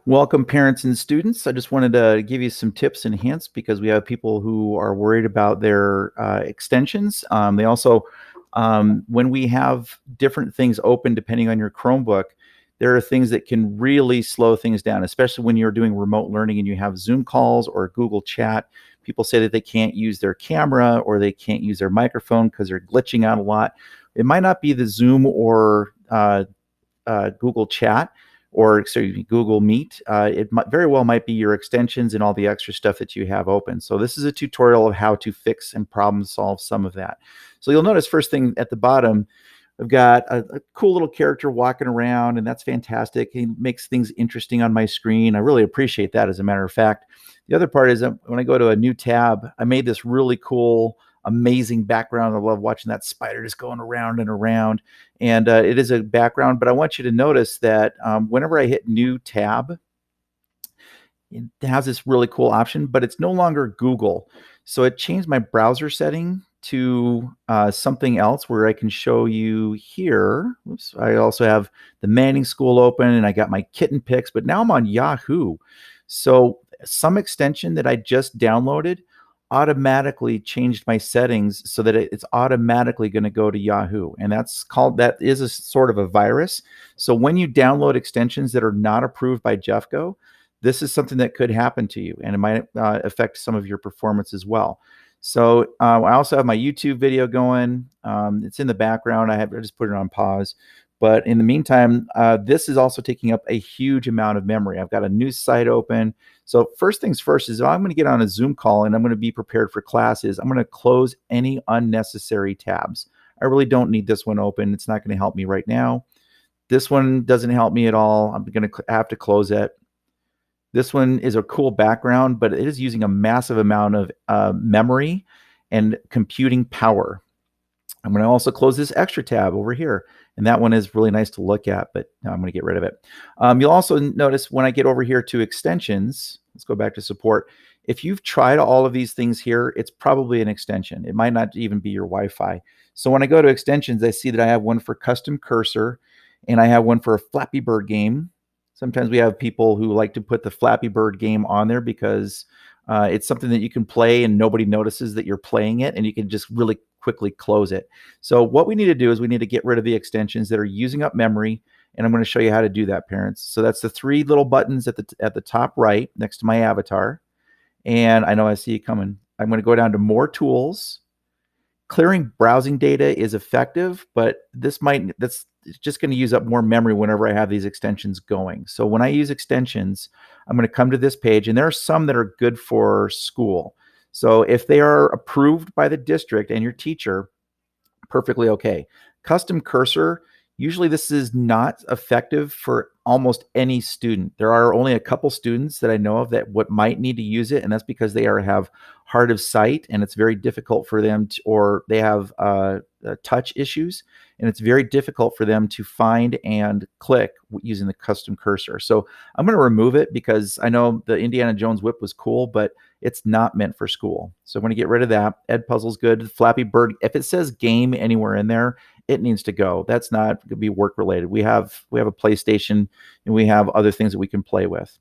Welcome, parents and students. I just wanted to give you some tips and hints because we have people who are worried about their extensions. They also, when we have different things open depending on your Chromebook, there are things that can really slow things down, especially when you're doing remote learning and you have Zoom calls or Google Chat. People say that they can't use their camera or they can't use their microphone because they're glitching out a lot. It might not be the Zoom or Google Chat or Google Meet. It very well might be your extensions and all the extra stuff that you have open. So this is a tutorial of how to fix and problem solve some of that. So you'll notice first thing at the bottom, I've got a cool little character walking around, and that's fantastic. He makes things interesting on my screen. I really appreciate that, as a matter of fact. The other part is that when I go to a new tab, I made this really cool, amazing background. I love watching that spider just going around and around. And it is a background, but I want you to notice that whenever I hit new tab, it has this really cool option, but it's no longer Google. So it changed my browser setting to something else where I can show you here. Oops, I also have the Manning School open and I got my kitten pics, but now I'm on Yahoo. So some extension that I just downloaded automatically changed my settings so that it's automatically going to go to Yahoo. And that is a sort of a virus. So when you download extensions that are not approved by Jeffco, this is something that could happen to you, and it might affect some of your performance as well. So I also have my YouTube video going. It's in the background. I just put it on pause. But in the meantime, this is also taking up a huge amount of memory. I've got a new site open. So first things first is if I'm going to get on a Zoom call and I'm going to be prepared for classes, I'm going to close any unnecessary tabs. I really don't need this one open. It's not going to help me right now. This one doesn't help me at all. I'm going to have to close it. This one is a cool background, but it is using a massive amount of memory and computing power. I'm going to also close this extra tab over here. And that one is really nice to look at, but I'm going to get rid of it. You'll also notice when I get over here to extensions, let's go back to support. If you've tried all of these things here, it's probably an extension. It might not even be your Wi-Fi. So when I go to extensions, I see that I have one for custom cursor and I have one for a Flappy Bird game. Sometimes we have people who like to put the Flappy Bird game on there because it's something that you can play and nobody notices that you're playing it, and you can just really quickly close it. So what we need to do is we need to get rid of the extensions that are using up memory, and I'm going to show you how to do that, parents. So that's the three little buttons at the top right next to my avatar. And I know I see you coming. I'm going to go down to more tools. Clearing browsing data is effective, but that's just going to use up more memory whenever I have these extensions going. So when I use extensions, I'm going to come to this page, and there are some that are good for school. So if they are approved by the district and your teacher, perfectly okay. Custom cursor, usually this is not effective for almost any student. There are only a couple students that I know of that might need to use it, and that's because they have hard of sight and it's very difficult for them to, or they have touch issues, and it's very difficult for them to find and click using the custom cursor. So I'm going to remove it because I know the Indiana Jones whip was cool, but it's not meant for school. So I'm going to get rid of that. Edpuzzle's good. Flappy Bird, if it says game anywhere in there, it needs to go. That's not going to be work related. We have a PlayStation and we have other things that we can play with.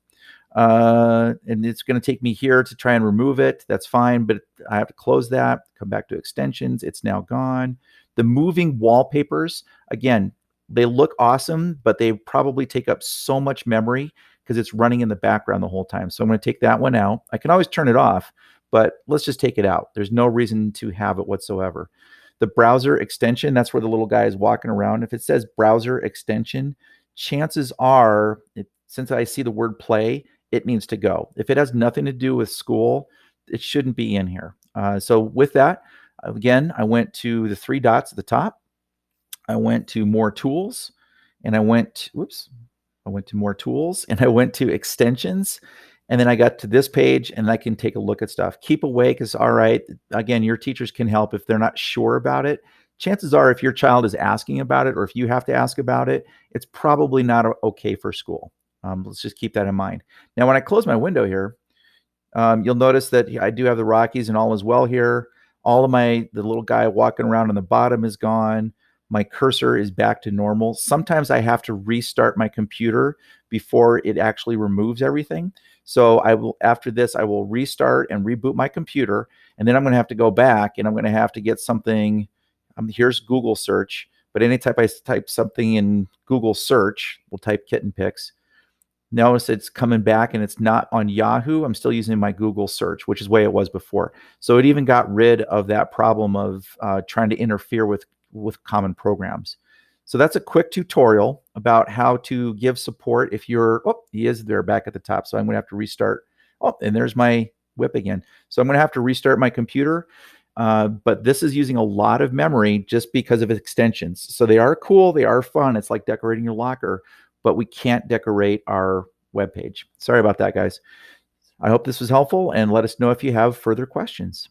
And it's going to take me here to try and remove it. That's fine, but I have to close that, come back to extensions. It's now gone. The moving wallpapers, again, they look awesome, but they probably take up so much memory because it's running in the background the whole time. So I'm going to take that one out. I can always turn it off, but let's just take it out. There's no reason to have it whatsoever. The browser extension, that's where the little guy is walking around. If it says browser extension, chances are, since I see the word play, it needs to go. If it has nothing to do with school, it shouldn't be in here. So with that, again, I went to the three dots at the top. I went to more tools, and I went to more tools, and I went to extensions, and then I got to this page, and I can take a look at stuff. Keep awake is all right. Again, your teachers can help if they're not sure about it. Chances are if your child is asking about it, or if you have to ask about it, it's probably not okay for school. Let's just keep that in mind. Now, when I close my window here, you'll notice that I do have the Rockies and all is well here. All of the little guy walking around on the bottom is gone. my cursor is back to normal. Sometimes I have to restart my computer before it actually removes everything. So I will, after this, I will restart and reboot my computer, and then I'm going to have to go back and I'm going to have to get something. Here's Google search, but anytime I type something in Google search, we'll type kitten pics. Notice it's coming back and it's not on Yahoo. I'm still using my Google search, which is the way it was before. So it even got rid of that problem of trying to interfere with common programs. So that's a quick tutorial about how to give support if you're, oh, he is there back at the top. So I'm going to have to restart. Oh, and there's my whip again. So I'm going to have to restart my computer. But this is using a lot of memory just because of extensions. So they are cool. They are fun. It's like decorating your locker, but we can't decorate our web page. Sorry about that, guys. I hope this was helpful, and let us know if you have further questions.